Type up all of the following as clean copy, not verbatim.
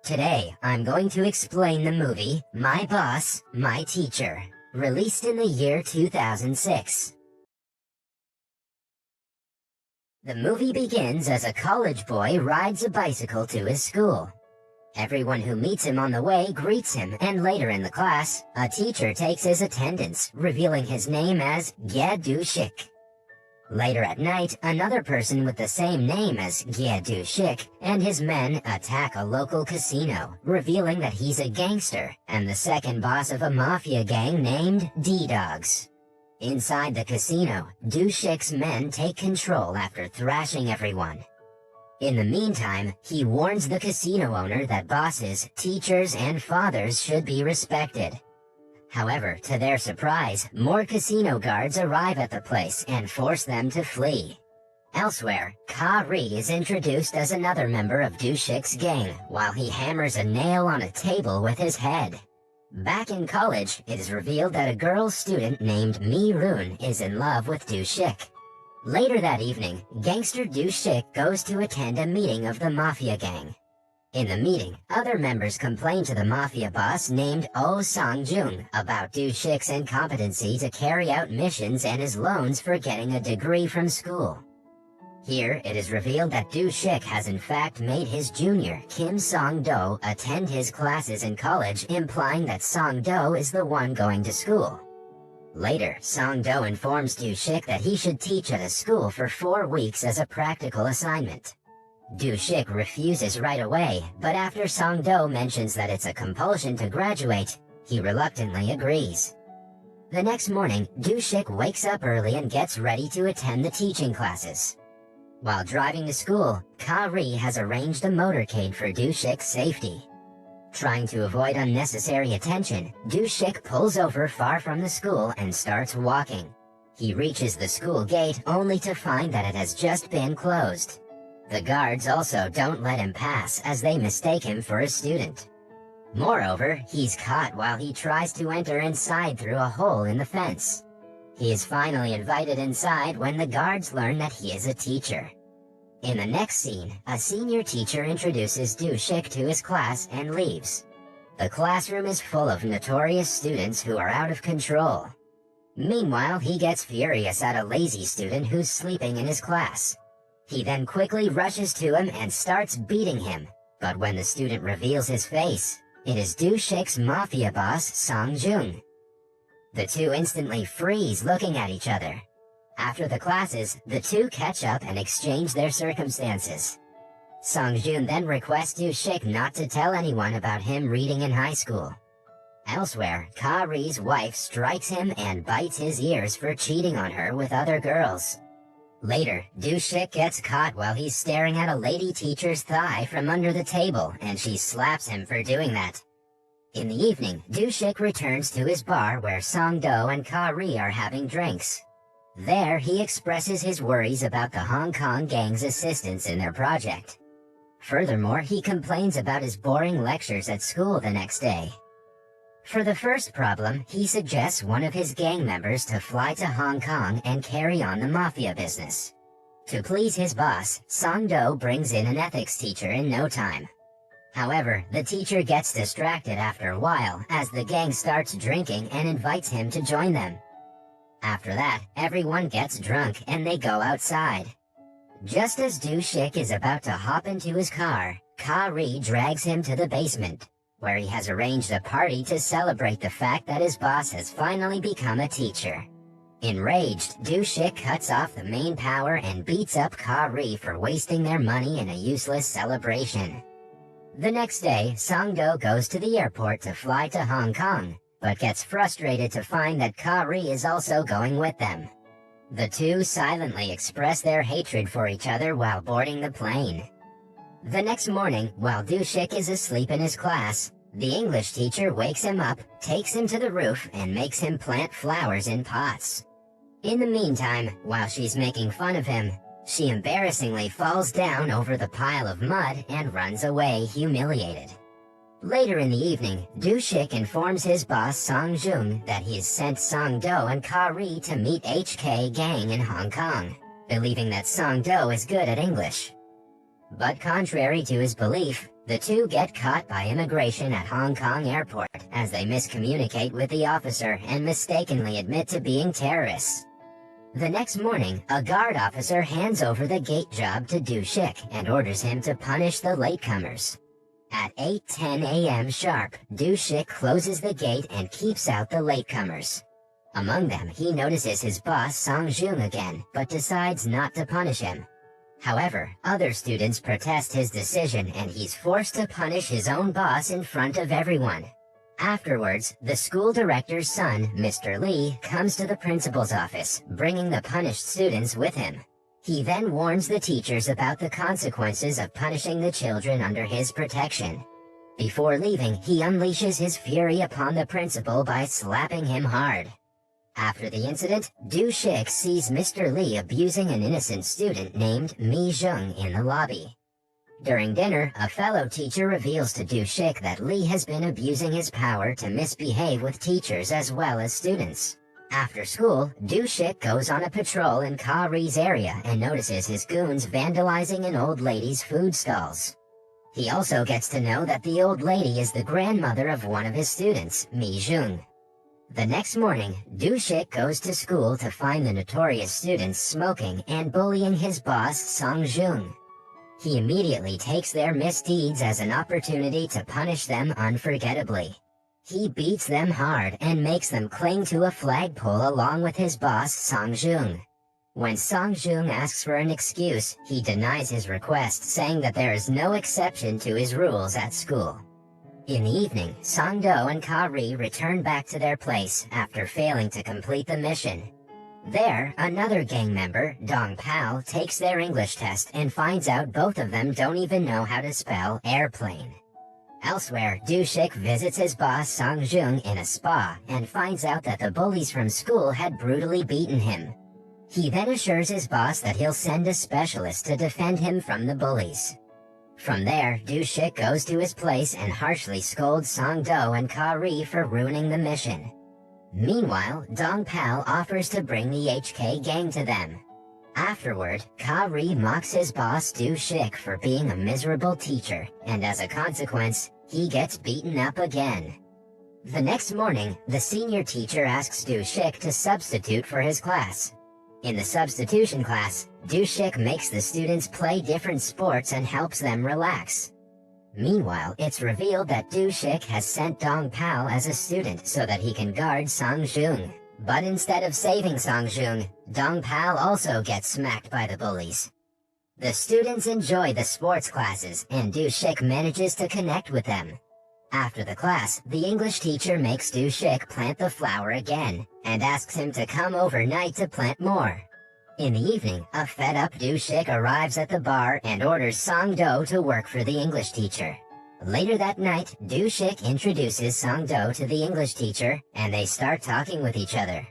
Today, I'm going to explain the movie, My Boss, My Teacher, released in the year 2006. The movie begins as a college boy rides a bicycle to his school. Everyone who meets him on the way greets him, and later in the class, a teacher takes his attendance, revealing his name as Doo-sik. Later at night, another person with the same name as Doo-sik and his men attack a local casino, revealing that he's a gangster and the second boss of a mafia gang named D-Dogs. Inside the casino, Doo-sik's men take control after thrashing everyone. In the meantime, he warns the casino owner that bosses, teachers, and fathers should be respected. However, to their surprise, more casino guards arrive at the place and force them to flee. Elsewhere, Ka-ri is introduced as another member of Doo-sik's gang, while he hammers a nail on a table with his head. Back in college, it is revealed that a girl student named Mi-roon is in love with Doo-sik. Later that evening, gangster Doo-sik goes to attend a meeting of the mafia gang. In the meeting, other members complain to the mafia boss named Oh Sang-jung about Doo-sik's incompetency to carry out missions and his loans for getting a degree from school. Here, it is revealed that Doo-sik has in fact made his junior, Kim Sang-do, attend his classes in college, implying that Sang-do is the one going to school. Later, Sang-do informs Doo-sik that he should teach at a school for 4 weeks as a practical assignment. Doo-sik refuses right away, but after Sang-do mentions that it's a compulsion to graduate, he reluctantly agrees. The next morning, Doo-sik wakes up early and gets ready to attend the teaching classes. While driving to school, Ka-ri has arranged a motorcade for Doo-sik's safety. Trying to avoid unnecessary attention, Doo-sik pulls over far from the school and starts walking. He reaches the school gate only to find that it has just been closed. The guards also don't let him pass as they mistake him for a student. Moreover, he's caught while he tries to enter inside through a hole in the fence. He is finally invited inside when the guards learn that he is a teacher. In the next scene, a senior teacher introduces Doo-sik to his class and leaves. The classroom is full of notorious students who are out of control. Meanwhile, he gets furious at a lazy student who's sleeping in his class. He then quickly rushes to him and starts beating him, but when the student reveals his face, it is Doo-sik's mafia boss Sang-jung. The two instantly freeze looking at each other. After the classes, the two catch up and exchange their circumstances. Sang-jung then requests Doo-sik not to tell anyone about him reading in high school. Elsewhere, Ka-ri's wife strikes him and bites his ears for cheating on her with other girls. Later, Doo-sik gets caught while he's staring at a lady teacher's thigh from under the table, and she slaps him for doing that. In the evening, Doo-sik returns to his bar where Sang-do and Ka-ri are having drinks. There, he expresses his worries about the Hong Kong gang's assistance in their project. Furthermore, he complains about his boring lectures at school the next day. For the first problem, he suggests one of his gang members to fly to Hong Kong and carry on the mafia business. To please his boss, Sang-do brings in an ethics teacher in no time. However, the teacher gets distracted after a while as the gang starts drinking and invites him to join them. After that, everyone gets drunk and they go outside. Just as Doo-sik is about to hop into his car, Ka-ri drags him to the basement, where he has arranged a party to celebrate the fact that his boss has finally become a teacher. Enraged, Doo-sik cuts off the main power and beats up Ka-ri for wasting their money in a useless celebration. The next day, Sang-do goes to the airport to fly to Hong Kong, but gets frustrated to find that Ka-ri is also going with them. The two silently express their hatred for each other while boarding the plane. The next morning, while Doo-sik is asleep in his class, the English teacher wakes him up, takes him to the roof, and makes him plant flowers in pots. In the meantime, while she's making fun of him, she embarrassingly falls down over the pile of mud and runs away humiliated. Later in the evening, Doo-sik informs his boss Sang-jung that he has sent Sang-do and Ka-ri to meet HK gang in Hong Kong, believing that Sang-do is good at English. But contrary to his belief, The two get caught by immigration at Hong Kong airport as they miscommunicate with the officer and mistakenly admit to being terrorists. The next morning, a guard officer hands over the gate job to Doo-sik and orders him to punish the latecomers. At 8:10 a.m. sharp, Doo-sik closes the gate and keeps out the latecomers. Among them, he notices his boss Song-jung again, but decides not to punish him. However, other students protest his decision and he's forced to punish his own boss in front of everyone. Afterwards, the school director's son, Mr. Lee, comes to the principal's office, bringing the punished students with him. He then warns the teachers about the consequences of punishing the children under his protection. Before leaving, he unleashes his fury upon the principal by slapping him hard. After the incident, Doo-sik sees Mr. Lee abusing an innocent student named Mi-jung in the lobby. During dinner, a fellow teacher reveals to Doo-sik that Lee has been abusing his power to misbehave with teachers as well as students. After school, Doo-sik goes on a patrol in Ka-ri's area and notices his goons vandalizing an old lady's food stalls. He also gets to know that the old lady is the grandmother of one of his students, Mi-jung. The next morning, Doo-sik goes to school to find the notorious students smoking and bullying his boss Song-jung. He immediately takes their misdeeds as an opportunity to punish them unforgettably. He beats them hard and makes them cling to a flagpole along with his boss Song-jung. When Song-jung asks for an excuse, he denies his request, saying that there is no exception to his rules at school. In the evening, Song-do and Ka-ri return back to their place after failing to complete the mission. There, another gang member, Dong-pal, takes their English test and finds out both of them don't even know how to spell airplane. Elsewhere, Doo-sik visits his boss Song-jung in a spa and finds out that the bullies from school had brutally beaten him. He then assures his boss that he'll send a specialist to defend him from the bullies. From there, Doo-sik goes to his place and harshly scolds Song-do and Ka-ri for ruining the mission. Meanwhile, Dong-pal offers to bring the HK gang to them. Afterward, Ka-ri mocks his boss Doo-sik for being a miserable teacher, and as a consequence, he gets beaten up again. The next morning, the senior teacher asks Doo-sik to substitute for his class. In the substitution class, Doo-sik makes the students play different sports and helps them relax. Meanwhile, it's revealed that Doo-sik has sent Dong-pal as a student so that he can guard Song-jung. But instead of saving Song-jung, Dong-pal also gets smacked by the bullies. The students enjoy the sports classes, and Doo-sik manages to connect with them. After the class, the English teacher makes Doo-sik plant the flower again, and asks him to come overnight to plant more. In the evening, a fed-up Doo-sik arrives at the bar and orders Song-do to work for the English teacher. Later that night, Doo-sik introduces Song-do to the English teacher, and they start talking with each other.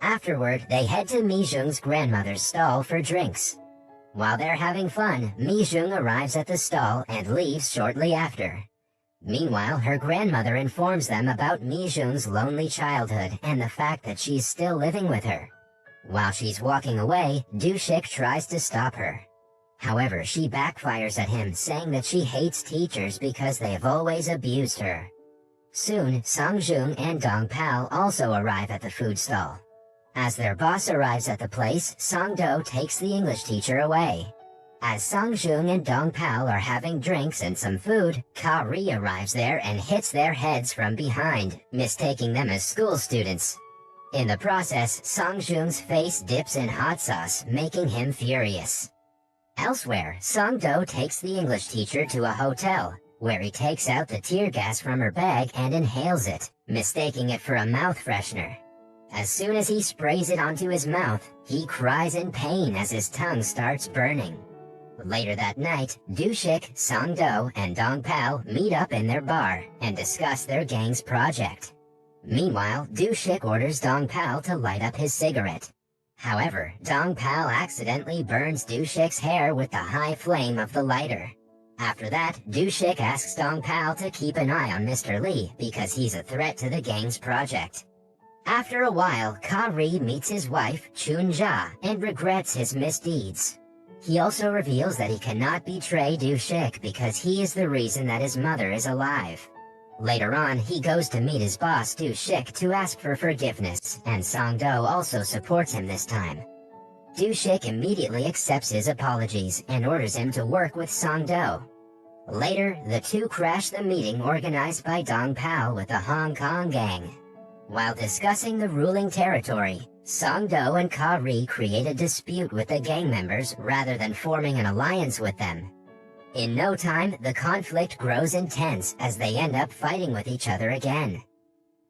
Afterward, they head to Mi-jung's grandmother's stall for drinks. While they're having fun, Mi-jung arrives at the stall and leaves shortly after. Meanwhile, her grandmother informs them about Mi-jung's lonely childhood and the fact that she's still living with her. While she's walking away, Doo-sik tries to stop her. However, she backfires at him, saying that she hates teachers because they have always abused her. Soon, Song-jung and Dong-pal also arrive at the food stall. As their boss arrives at the place, Song-do takes the English teacher away. As Song-jung and Dong-pal are having drinks and some food, Ka-ri arrives there and hits their heads from behind, mistaking them as school students. In the process, Song-jung's face dips in hot sauce, making him furious. Elsewhere, Song-do takes the English teacher to a hotel, where he takes out the tear gas from her bag and inhales it, mistaking it for a mouth freshener. As soon as he sprays it onto his mouth, he cries in pain as his tongue starts burning. Later that night, Doo-sik, Song-do, and Dong-pal meet up in their bar and discuss their gang's project. Meanwhile, Doo-sik orders Dong-pal to light up his cigarette. However, Dong-pal accidentally burns Doo-sik's hair with the high flame of the lighter. After that, Doo-sik asks Dong-pal to keep an eye on Mr. Lee because he's a threat to the gang's project. After a while, Ka-ri meets his wife, Chun-ja, and regrets his misdeeds. He also reveals that he cannot betray Doo-sik because he is the reason that his mother is alive. Later on, he goes to meet his boss Doo-sik to ask for forgiveness, and Song-do also supports him this time. Doo-sik immediately accepts his apologies and orders him to work with Song-do. Later, the two crash the meeting organized by Dong Pao with the Hong Kong gang. While discussing the ruling territory, Song-do and Ka-ri create a dispute with the gang members rather than forming an alliance with them. In no time, the conflict grows intense as they end up fighting with each other again.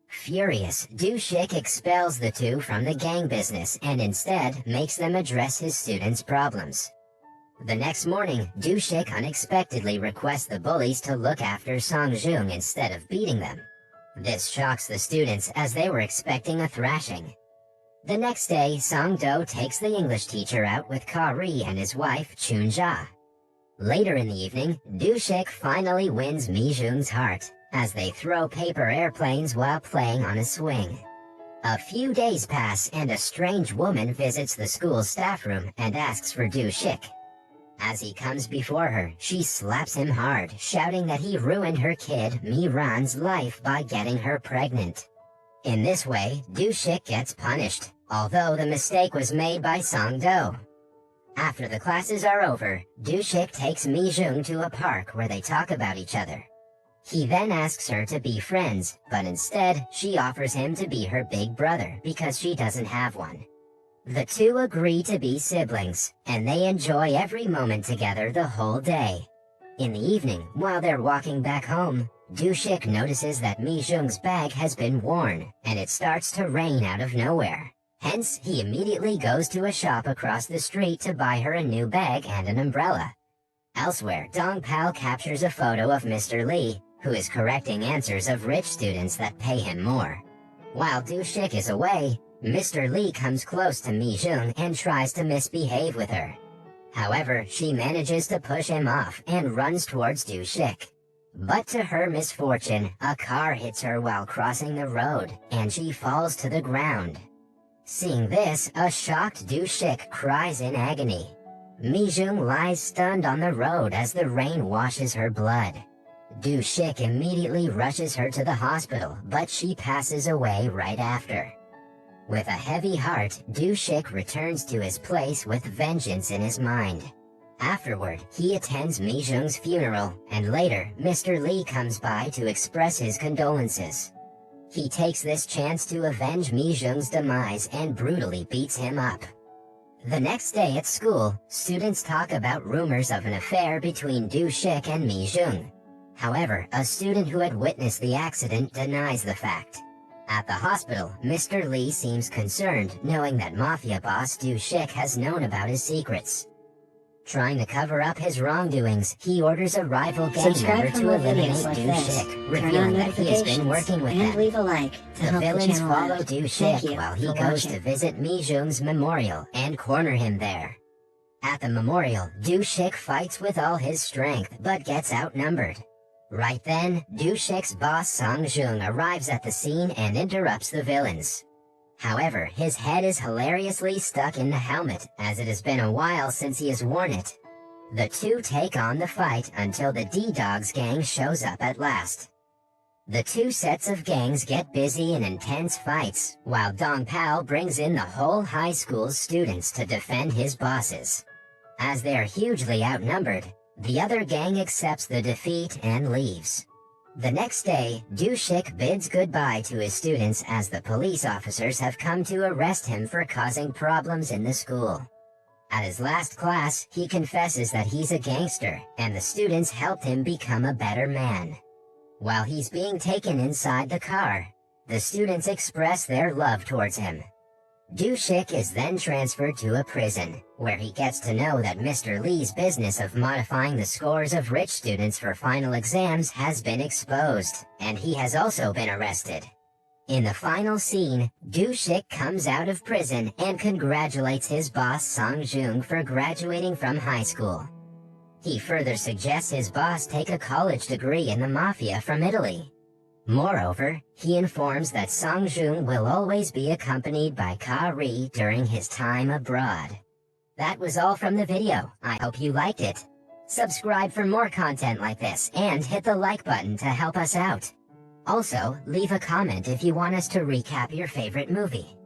Furious, Doo-sik expels the two from the gang business and instead makes them address his students' problems. The next morning, Doo-sik unexpectedly requests the bullies to look after Song-jung instead of beating them. This shocks the students as they were expecting a thrashing. The next day, Song-do takes the English teacher out with Ka-ri and his wife, Chun-ja. Later in the evening, Doo-sik finally wins Mi-jung's heart, as they throw paper airplanes while playing on a swing. A few days pass and a strange woman visits the school staff room and asks for Doo-sik. As he comes before her, she slaps him hard, shouting that he ruined her kid Mi-ran's life by getting her pregnant. In this way, Doo-sik gets punished, although the mistake was made by Song-do. After the classes are over, Doo-sik takes Mi-jung to a park where they talk about each other. He then asks her to be friends, but instead, she offers him to be her big brother because she doesn't have one. The two agree to be siblings, and they enjoy every moment together the whole day. In the evening, while they're walking back home, Doo-sik notices that Mi-jung's bag has been worn, and it starts to rain out of nowhere. Hence, he immediately goes to a shop across the street to buy her a new bag and an umbrella. Elsewhere, Dong Pao captures a photo of Mr. Lee, who is correcting answers of rich students that pay him more. While Doo-sik is away, Mr. Lee comes close to Mi-jung and tries to misbehave with her. However, she manages to push him off and runs towards Doo-sik. But to her misfortune, a car hits her while crossing the road, and she falls to the ground. Seeing this, a shocked Doo-sik cries in agony. Mi-jung lies stunned on the road as the rain washes her blood. Doo-sik immediately rushes her to the hospital, but she passes away right after. With a heavy heart, Doo-sik returns to his place with vengeance in his mind. Afterward, he attends Mi-jung's funeral, and later, Mr. Lee comes by to express his condolences. He takes this chance to avenge Mi-jung's demise and brutally beats him up. The next day at school, students talk about rumors of an affair between Doo-sik and Mi-jung. However, a student who had witnessed the accident denies the fact. At the hospital, Mr. Lee seems concerned, knowing that mafia boss Doo-sik has known about his secrets. Trying to cover up his wrongdoings, he orders a rival gang member to eliminate Doo-sik, revealing that he has been working with them. Leave a like to The help villains the channel follow out. Doo-sik Thank you while he for goes watching. to visit Mi-jung's memorial and corner him there. At the memorial, Doo-sik fights with all his strength but gets outnumbered. Right then, Doo-sik's boss Song-jung arrives at the scene and interrupts the villains. However, his head is hilariously stuck in the helmet, as it has been a while since he has worn it. The two take on the fight until the D-Dogs gang shows up at last. The two sets of gangs get busy in intense fights, while Dong Pao brings in the whole high school's students to defend his bosses. As they are hugely outnumbered, the other gang accepts the defeat and leaves. The next day, Doo-sik bids goodbye to his students as the police officers have come to arrest him for causing problems in the school. At his last class, he confesses that he's a gangster, and the students helped him become a better man. While he's being taken inside the car, the students express their love towards him. Doo-sik is then transferred to a prison, where he gets to know that Mr. Lee's business of modifying the scores of rich students for final exams has been exposed, and he has also been arrested. In the final scene, Doo-sik comes out of prison and congratulates his boss Song-jung for graduating from high school. He further suggests his boss take a college degree in the mafia from Italy. Moreover, he informs that Song-jung will always be accompanied by Ka-ri during his time abroad. That was all from the video. I hope you liked it. Subscribe for more content like this and hit the like button to help us out. Also, leave a comment if you want us to recap your favorite movie.